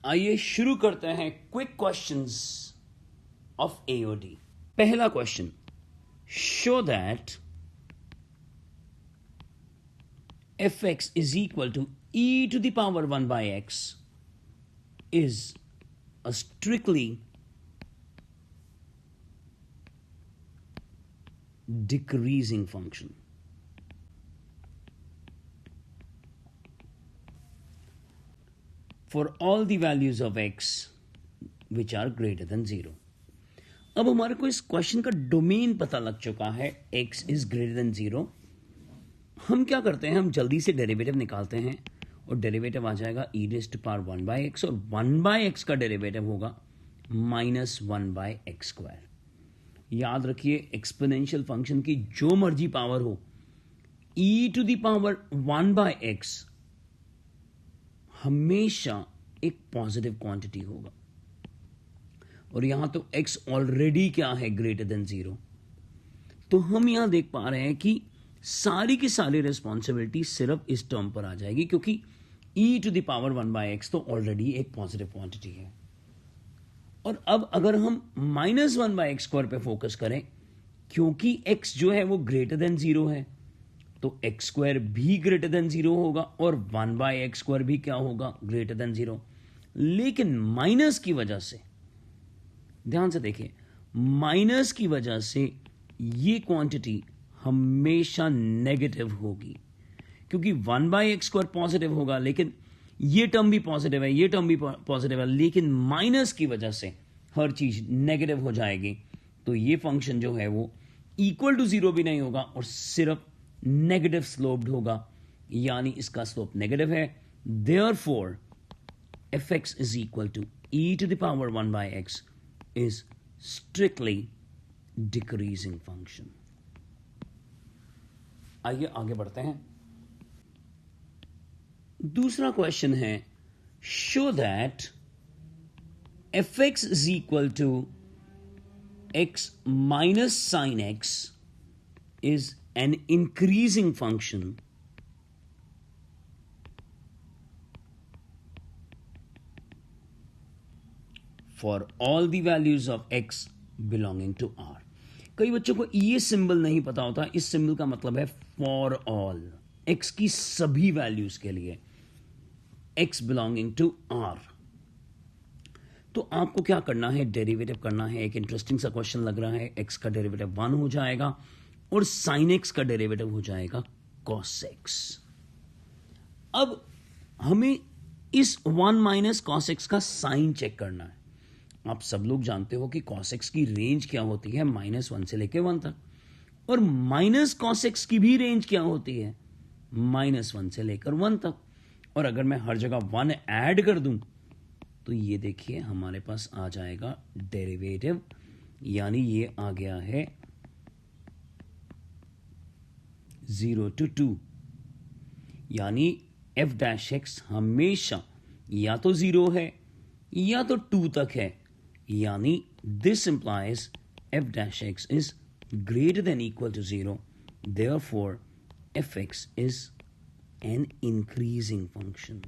आइए शुरू करते हैं क्विक क्वेश्चंस ऑफ एओडी। पहला question, show that fx is equal to e to the power 1 by x is a strictly decreasing function. For all the values of x which are greater than 0. अब हमारे को इस question का domain पता लग चुका है, x is greater than 0. हम क्या करते हैं, हम जल्दी से डेरिवेटिव निकालते हैं और डेरिवेटिव आ जाएगा e raised to power 1 by x और 1 by x का डेरिवेटिव होगा -1 by x स्क्वायर। याद रखिए, एक्सपोनेंशियल फंक्शन की जो मर्जी पावर हो, e to the power 1 by x हमेशा एक पॉजिटिव क्वांटिटी होगा। और यहां तो x ऑलरेडी क्या है, ग्रेटर देन 0। तो हम यहां देख पा रहे हैं कि सारी की सारी रिस्पॉन्सिबिलिटी सिर्फ इस टर्म पर आ जाएगी, क्योंकि e to the power 1 by x तो ऑलरेडी एक पॉजिटिव क्वांटिटी है। और अब अगर हम -1 by x स्क्वायर पे फोकस करें, क्योंकि x जो है वो ग्रेटर देन 0 है, तो x स्क्वायर भी ग्रेटर देन 0 होगा और 1 by x स्क्वायर भी क्या होगा, ग्रेटर देन 0। लेकिन माइनस की वजह से, ध्यान से देखिए, माइनस की वजह से ये क्वांटिटी हमेशा नेगेटिव होगी, क्योंकि 1 by x स्क्वायर पॉजिटिव होगा, लेकिन ये टर्म भी पॉजिटिव है, ये टर्म भी पॉजिटिव है, लेकिन माइनस की वजह से हर चीज नेगेटिव हो जाएगी। तो ये फंक्शन जो है वो इक्वल टू 0 भी नहीं होगा और सिर्फ नेगेटिव स्लोप्ड होगा, यानी इसका स्लोप नेगेटिव है। Therefore fx is equal to e to the power 1 by x is strictly decreasing function. आइए आगे बढ़ते हैं। दूसरा क्वेश्चन है, show that fx is equal to x minus sine x is an increasing function for all the values of x belonging to R। कई बच्चों को ये सिंबल नहीं पता होता, इस सिंबल का मतलब है फॉर ऑल, x की सभी वैल्यूज के लिए, x बिलोंगिंग टू R। तो आपको क्या करना है, डेरिवेटिव करना है। एक इंटरेस्टिंग सा क्वेश्चन लग रहा है, x का डेरिवेटिव 1 हो जाएगा और साइन एक्स का डेरिवेटिव हो जाएगा कॉस एक्स। अब हमें इस 1 माइनस कॉस एक्स का साइन चेक करना है। आप सब लोग जानते हो कि कॉस एक्स की रेंज क्या होती है, -1 से लेकर 1 तक, और माइनस कॉस एक्स की भी रेंज क्या होती है, -1 से लेकर 1 तक। और अगर मैं हर जगह 1 ऐड कर दूं तो ये देखिए हमारे पास आ जाएगा डेरिवेटिव, यानी ये आ गया है 0 to 2, यानी f डैश एक्स हमेशा या तो 0 है या तो 2 तक है, यानी this implies f dash x is greater than equal to 0। Therefore fx is an increasing function.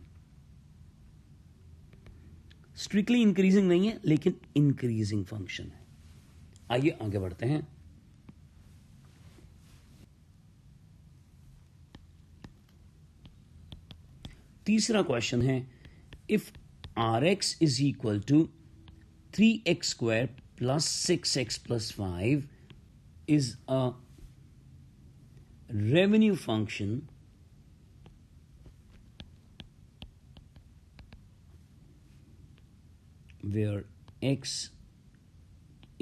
Strictly increasing नहीं है, लेकिन इंक्रीजिंग फंक्शन है। आइए आगे बढ़ते हैं। तीसरा क्वेश्चन है, if Rx is equal to 3x square plus 6x plus 5 is a revenue function where x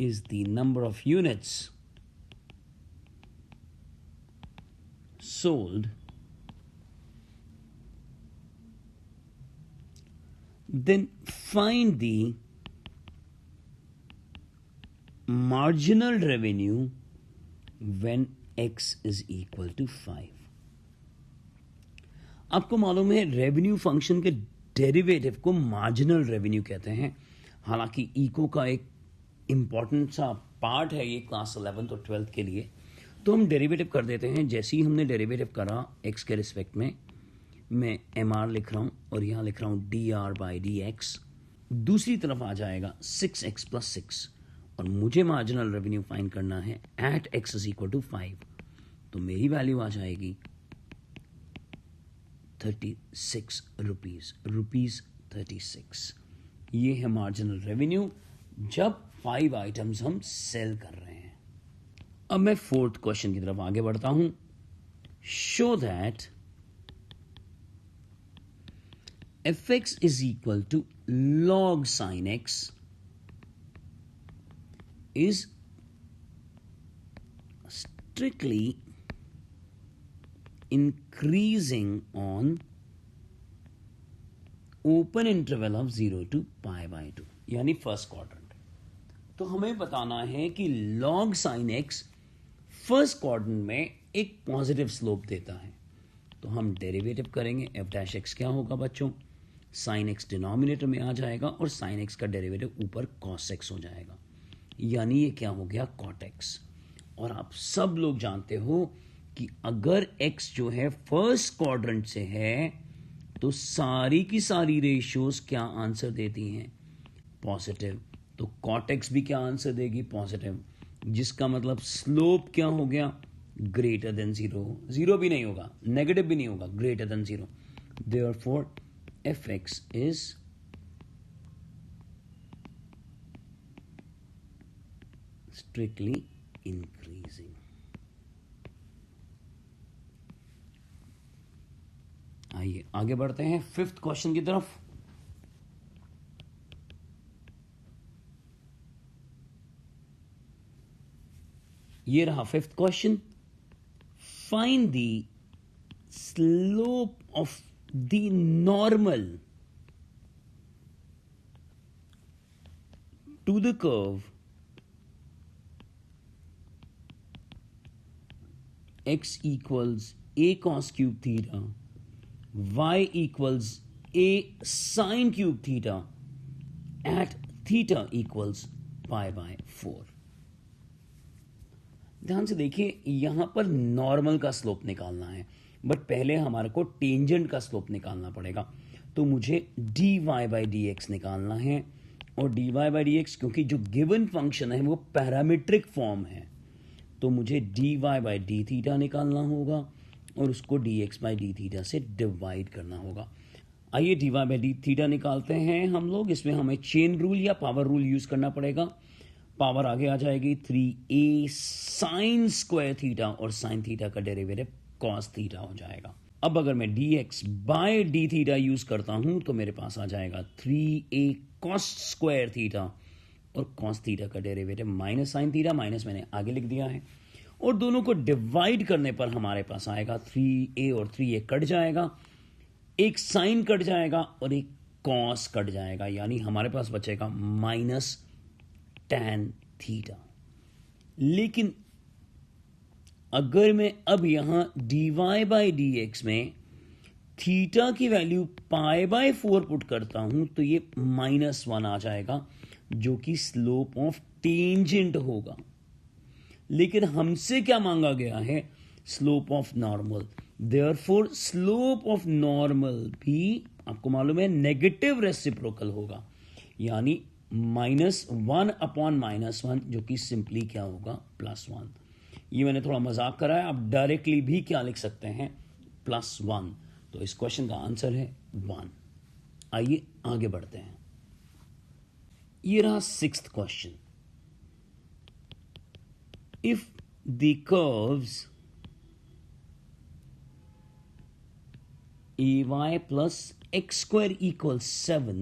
is the number of units sold, then find the marginal revenue when x is equal to 5। आपको मालूम है revenue function के derivative को marginal revenue कहते हैं। हालांकि eco का एक इंपॉर्टेंट सा पार्ट है ये क्लास 11th और 12th के लिए। तो हम डेरिवेटिव कर देते हैं। जैसे ही हमने डेरिवेटिव करा एक्स के रिस्पेक्ट में, मैं एम आर लिख रहा हूँ और यहाँ लिख रहा हूँ D R by D x. दूसरी तरफ आ जाएगा 6x प्लस 6, और मुझे मार्जिनल रेवेन्यू फाइंड करना है at x is equal to 5, तो मेरी वैल्यू आ जाएगी 36 रुपीज 36। ये है मार्जिनल रेवेन्यू जब 5 आइटम्स हम सेल कर रहे हैं। अब मैं फोर्थ क्वेश्चन की तरफ आगे बढ़ता हूं। Show that fx is equal to log sin x is strictly increasing on open interval of 0 to pi by 2, यानी फर्स्ट क्वाड्रेंट। तो हमें बताना है कि log sin x first quadrant में एक पॉजिटिव स्लोप देता है, तो हम डेरिवेटिव करेंगे। f डैश x क्या होगा बच्चों, साइन एक्स डिनोमिनेटर में आ जाएगा और साइन एक्स का डेरिवेटिव ऊपर कॉस एक्स हो जाएगा, यानी ये क्या हो गया कॉट एक्स। और आप सब लोग जानते हो कि अगर x जो है फर्स्ट क्वाड्रेंट से है तो सारी की सारी रेशियोज क्या आंसर देती हैं, पॉजिटिव। तो कॉट एक्स भी क्या आंसर देगी, पॉजिटिव, जिसका मतलब स्लोप क्या हो गया, ग्रेटर देन 0। 0 भी नहीं होगा, नेगेटिव भी नहीं होगा, greater than 0। Therefore fx is strictly increasing। आइए आगे बढ़ते हैं फिफ्थ क्वेश्चन की तरफ। ये रहा fifth question. Find the slope of the normal to the curve x equals a cos cube theta, y equals a sin cube theta at theta equals pi by 4। ध्यान से देखिए, यहां पर नॉर्मल का स्लोप निकालना है, बट पहले हमारे को टेंजेंट का स्लोप निकालना पड़ेगा। तो मुझे dy by dx निकालना है, और dy by dx क्योंकि जो गिवन फंक्शन है वो पैरामीट्रिक फॉर्म है, तो मुझे dy by d थीटा निकालना होगा और उसको dx by d थीटा से डिवाइड करना होगा। आइए dy by d थीटा निकालते हैं हम लोग। इसमें हमें चेन रूल या पावर रूल यूज करना पड़ेगा। पावर आगे आ जाएगी 3a साइन स्क्वायर थीटा, और साइन थीटा का डेरिवेटिव कॉस थीटा हो जाएगा। अब अगर मैं dx by d theta use करता हूं तो मेरे पास आ जाएगा 3a कॉस स्क्वायर थीटा, और कॉस थीटा का derivative minus sine theta, minus मैंने आगे लिख दिया है, और दोनों को डिवाइड करने पर हमारे पास आएगा 3a और 3a कट जाएगा, एक साइन कट जाएगा और एक कॉस कट जाएगा, यानी हमारे पास बचेगा माइनस टैन थीटा। लेकिन अगर मैं अब यहां dy बाई dx में थीटा की वैल्यू पाई बाय 4 पुट करता हूं तो ये -1 आ जाएगा, जो कि स्लोप ऑफ टेंजेंट होगा। लेकिन हमसे क्या मांगा गया है, slope of normal. Therefore slope of normal भी आपको मालूम है नेगेटिव रेसिप्रोकल होगा, यानी -1 अपॉन -1, जो कि सिंपली क्या होगा, +1। ये मैंने थोड़ा मजाक करा है, आप डायरेक्टली भी क्या लिख सकते हैं, +1। तो इस क्वेश्चन का आंसर है 1। आइए आगे बढ़ते हैं। ये रहा sixth question. If the curves ay plus x square equals 7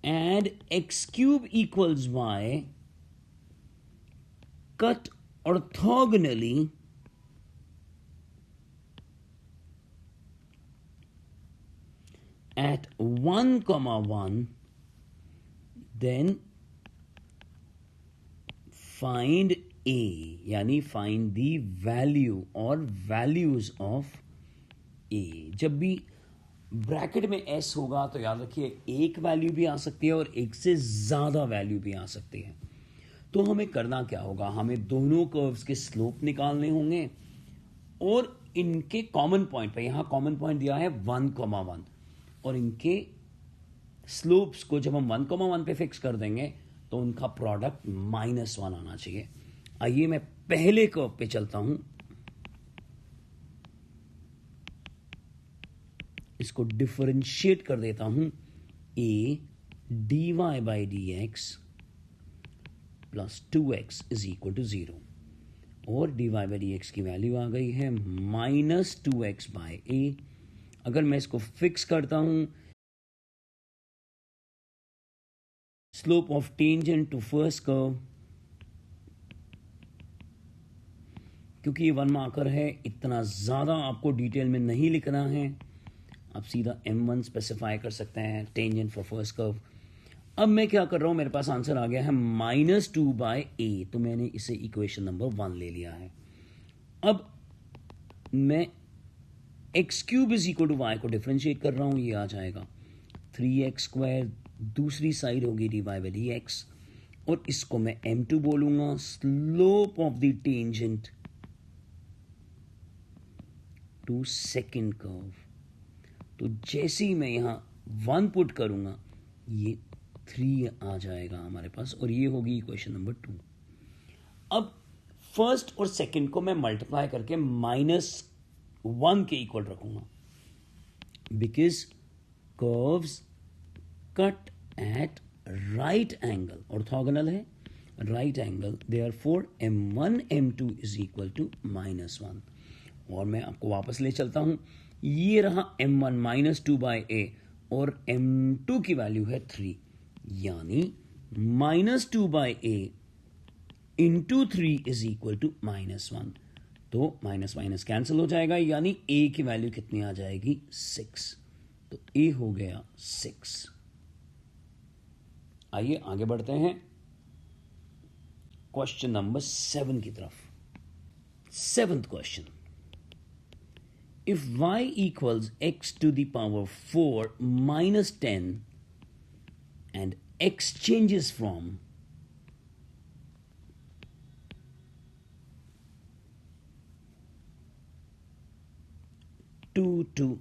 and x cube equals y cut orthogonally at 1, then find a, यानी find the value or values of a। जब भी ब्रैकेट में s होगा तो याद रखिए एक वैल्यू भी आ सकती है और एक से ज्यादा वैल्यू भी आ सकती है। तो हमें करना क्या होगा, हमें दोनों कर्व्स के स्लोप निकालने होंगे और इनके कॉमन पॉइंट पे, यहां कॉमन पॉइंट दिया है 1, 1, और इनके स्लोप्स को जब हम 1,1 पे फिक्स कर देंगे तो उनका प्रोडक्ट -1 आना चाहिए। आइए मैं पहले कर्व पे चलता हूं, इसको डिफरेंशिएट कर देता हूं। a dy/dx plus 2x is equal to 0 और dy/dx की वैल्यू आ गई है -2x/a। अगर मैं इसको फिक्स करता हूं, slope of tangent to first curve, क्योंकि ये 1 मार्कर है, इतना ज़्यादा आपको डिटेल में नहीं लिखना है, आप सीधा m1 स्पेसिफाई कर सकते हैं, टेंजेंट फॉर फर्स्ट कर्व। अब मैं क्या कर रहा हूं, मेरे पास आंसर आ गया है -2/a, तो मैंने इसे इक्वेशन नंबर 1 ले लिया है। अब मैं x³ is equal to y को डिफरेंशिएट कर रहा हूं, ये आ जाएगा 3x², दूसरी साइड होगी dy/dx, और इसको मैं m2 बोलूंगा, slope of the tangent to second curve. तो जैसे ही मैं यहां 1 पुट करूंगा, ये 3 आ जाएगा हमारे पास, और ये होगी इक्वेशन नंबर 2। अब फर्स्ट और सेकेंड को मैं मल्टीप्लाई करके -1 के इक्वल रखूंगा, because curves cut at right angle, orthogonal है, right angle, therefore m1 m2 is equal to -1। और मैं आपको वापस ले चलता हूं, ये रहा m1 -2/a और m2 की वैल्यू है 3, यानी -2/a into 3 is equal to -1। तो माइनस माइनस कैंसिल हो जाएगा, यानी a की वैल्यू कितनी आ जाएगी, 6। तो a हो गया 6। आइए आगे बढ़ते हैं क्वेश्चन नंबर 7 की तरफ। 7th question, if y equals x to the power 4 minus 10 and x changes from 2 to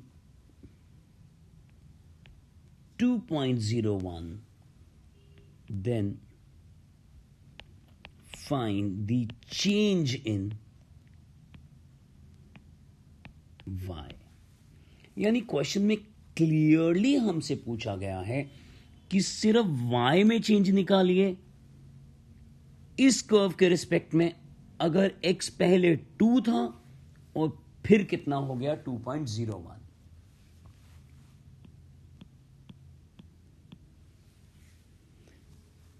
2.01, then find the change in y। यानी क्वेश्चन में क्लियरली हमसे पूछा गया है कि सिर्फ y में चेंज निकालिए इस कर्व के रिस्पेक्ट में, अगर x पहले 2 था और फिर कितना हो गया 2.01।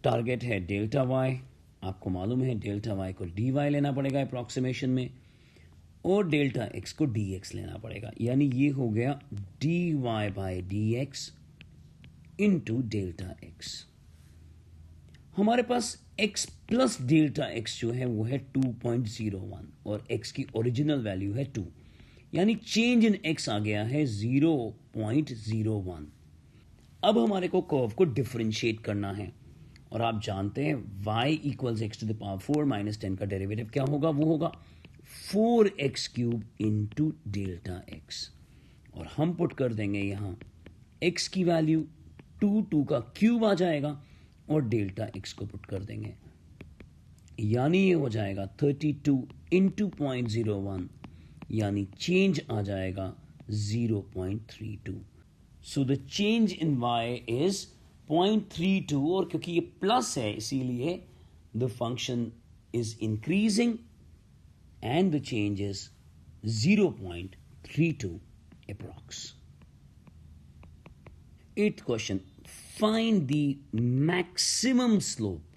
टारगेट है डेल्टा y, आपको मालूम है डेल्टा y को dy लेना पड़ेगा अप्रॉक्सीमेशन में, और डेल्टा x को dx लेना पड़ेगा, यानी ये हो गया dy/dx इंटू डेल्टा x। हमारे पास x प्लस डेल्टा x जो है वो है 2.01 और x की ओरिजिनल वैल्यू है 2, यानी चेंज इन x आ गया है 0.01। अब हमारे को कर्व को डिफरेंशिएट करना है, और आप जानते हैं y equals x to the power 4 minus 10 का डेरिवेटिव क्या होगा, वो होगा 4x³ इंटू डेल्टा x, और हम पुट कर देंगे यहां x की वैल्यू 2 का क्यूब आ जाएगा, और डेल्टा x को पुट कर देंगे, यानी ये हो जाएगा 32 इंटू 0.01, यानी चेंज आ जाएगा 0.32। So the change in y is 0.32, और क्योंकि ये प्लस है इसीलिए the function is increasing and the change is 0.32 approx. 8th question, find the maximum slope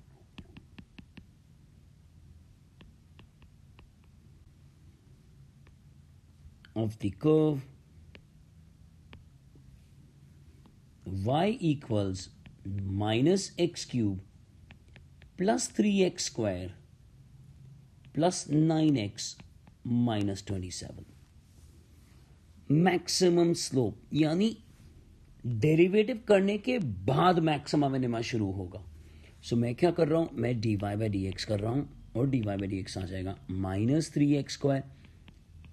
of the curve y equals minus x³ plus 3x square plus 9x minus 27। Maximum slope, यानी derivative करने के बाद maximum minima शुरू होगा। सो मैं क्या कर रहा हूं, मैं dy/dx कर रहा हूं, और dy/dx आ जाएगा -3x²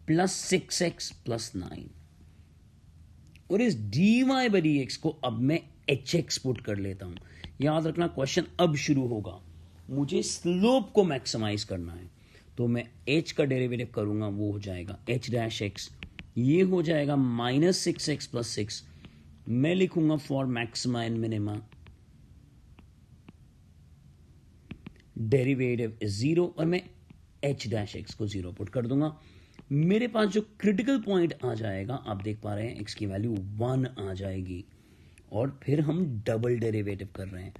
प्लस 6x प्लस 9, और इस dy/dx को अब मैं एच एक्स पुट कर लेता हूं। याद रखना क्वेश्चन अब शुरू होगा, मुझे स्लोप को मैक्सिमाइज करना है, तो मैं एच का डेरिवेटिव करूंगा, वो हो जाएगा एच डैश एक्स, ये हो जाएगा -6x+6। मैं लिखूंगा for maxima and minima, derivative is 0 और मैं एच डैश एक्स को 0 पुट कर दूंगा। मेरे पास जो क्रिटिकल पॉइंट आ जाएगा, आप देख पा रहे हैं एक्स की वैल्यू 1 आ जाएगी, और फिर हम डबल डेरिवेटिव कर रहे हैं,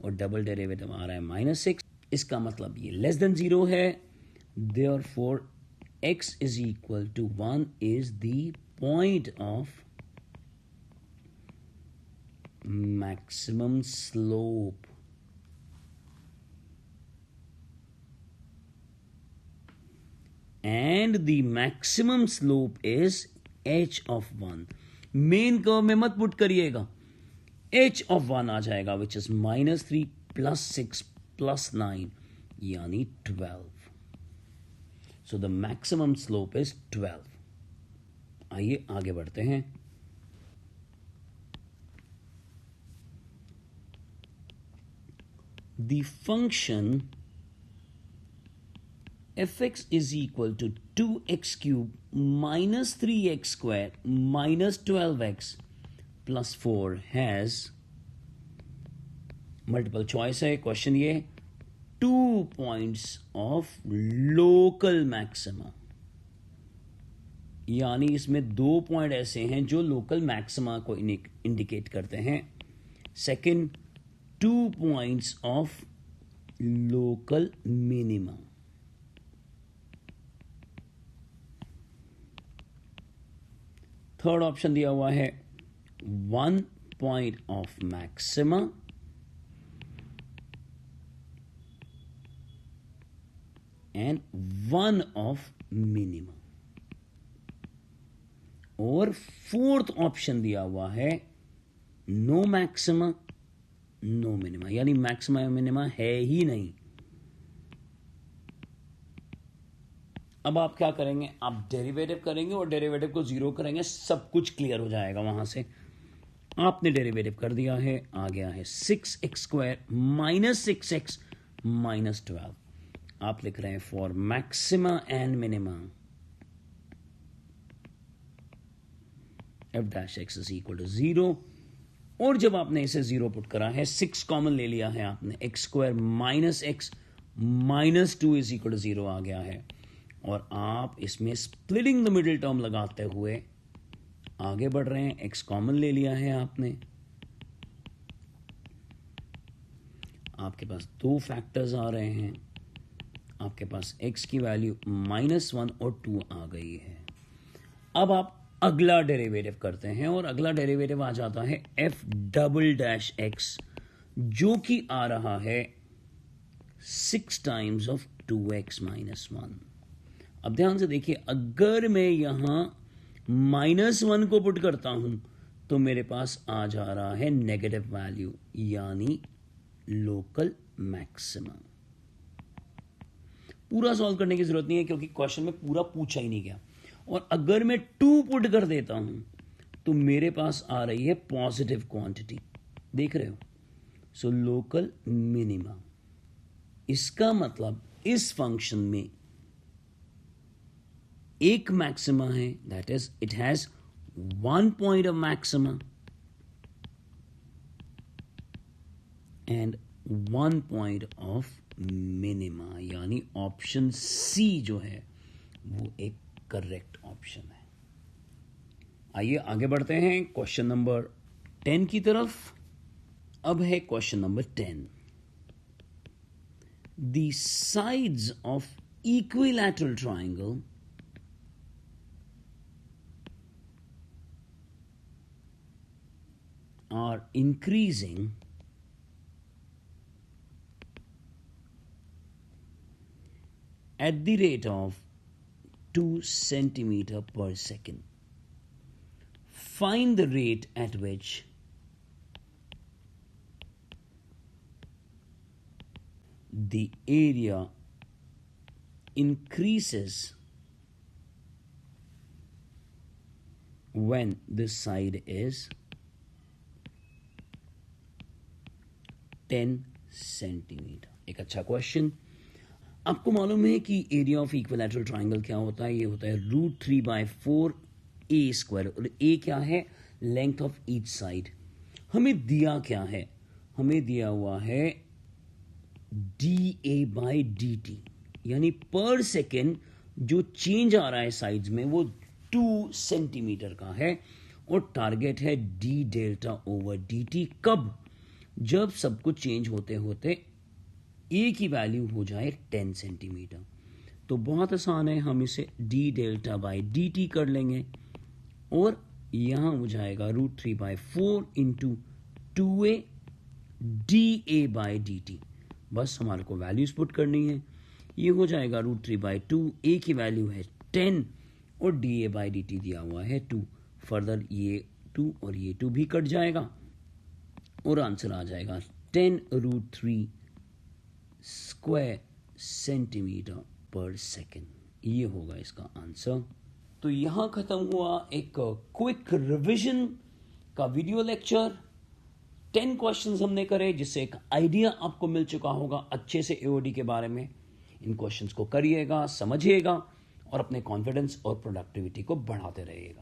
और डबल डेरिवेटिव आ रहा है -6। इसका मतलब ये लेस देन 0 है, therefore x is equal to 1 is the point of maximum slope. And the maximum slope is h of 1. Main curve में मत पुट करिएगा, h of 1 आ जाएगा, which is -3 + 6 + 9 यानी 12. So the maximum slope is 12. आइए आगे बढ़ते हैं। The function fx is equal to 2x cube minus 3x square minus 12x plus 4 has multiple choice है क्वेश्चन ये, 2 points of local maxima, यानी इसमें 2 पॉइंट ऐसे हैं जो लोकल मैक्सिमा को इंडिकेट करते हैं। Second, 2 points of local minima. Third option दिया हुआ है 1 point of maxima and 1 of minima, और फोर्थ ऑप्शन दिया हुआ है नो मैक्सिमा नो मिनिमा, यानी मैक्सिमा मिनिमा है ही नहीं। अब आप क्या करेंगे, आप डेरिवेटिव करेंगे और डेरिवेटिव को 0 करेंगे, सब कुछ क्लियर हो जाएगा। वहां से आपने डेरिवेटिव कर दिया है, आ गया है 6x² - 6x - 12। आप लिख रहे हैं for maxima and minima f dash x is equal to 0, और जब आपने इसे 0 पुट करा है, 6 कॉमन ले लिया है आपने, x² - x - 2 is equal to 0 आ गया है, और आप इसमें स्प्लिटिंग द मिडिल टर्म लगाते हुए आगे बढ़ रहे हैं। x कॉमन ले लिया है आपने, आपके पास 2 फैक्टर्स आ रहे हैं, आपके पास x की वैल्यू -1 और 2 आ गई है। अब आप अगला डेरिवेटिव करते हैं, और अगला डेरिवेटिव आ जाता है f डबल डैश x, जो कि आ रहा है 6 टाइम्स ऑफ 2x - 1। अब ध्यान से देखिए, अगर मैं यहां -1 को पुट करता हूं तो मेरे पास आ जा रहा है नेगेटिव वैल्यू, यानी लोकल मैक्सिमा। पूरा सॉल्व करने की जरूरत नहीं है, क्योंकि क्वेश्चन में पूरा पूछा ही नहीं गया। और अगर मैं 2 पुट कर देता हूं तो मेरे पास आ रही है पॉजिटिव क्वांटिटी, देख रहे हो, सो लोकल मिनिमा। इसका मतलब इस फंक्शन में एक मैक्सिमा है, that is it has 1 point of maxima and 1 point of minima, यानी ऑप्शन सी जो है वो एक करेक्ट ऑप्शन है। आइए आगे बढ़ते हैं क्वेश्चन नंबर 10 की तरफ। अब है question number 10। The sides of equilateral triangle are increasing at the rate of 2 centimeter per second. Find the rate at which the area increases when the side is 10 centimetre. एक अच्छा question. आपको मालूम है कि एरिया ऑफ इक्विलैटरल ट्राइंगल क्या होता है? ये होता है √3/4 ए स्क्वायर, और ए क्या है? Length of each side. हमें दिया क्या है? हमें दिया हुआ है dA/dt, यानी पर सेकेंड जो चेंज आ रहा है साइड्स में वो 2 सेंटीमीटर का है, और टारगेट है d∆/dt। कब? जब सब कुछ चेंज होते होते ए की वैल्यू हो जाए 10 सेंटीमीटर। तो बहुत आसान है, हम इसे d∆/dt कर लेंगे, और यहां हो जाएगा √3/4 इंटू 2a dA/dt। बस हमारे को वैल्यूज पुट करनी है। ये हो जाएगा √3/2, ए की वैल्यू है 10 और dA/dt दिया हुआ है 2। फर्दर ये 2 और ये 2 भी कट जाएगा, और आंसर आ जाएगा 10√3 स्क्वायर सेंटीमीटर पर सेकेंड। ये होगा इसका आंसर। तो यहां खत्म हुआ एक क्विक रिवीजन का वीडियो लेक्चर। 10 क्वेश्चंस हमने करे, जिससे एक आइडिया आपको मिल चुका होगा अच्छे से एओडी के बारे में। इन क्वेश्चंस को करिएगा, समझिएगा, और अपने कॉन्फिडेंस और प्रोडक्टिविटी को बढ़ाते रहिएगा।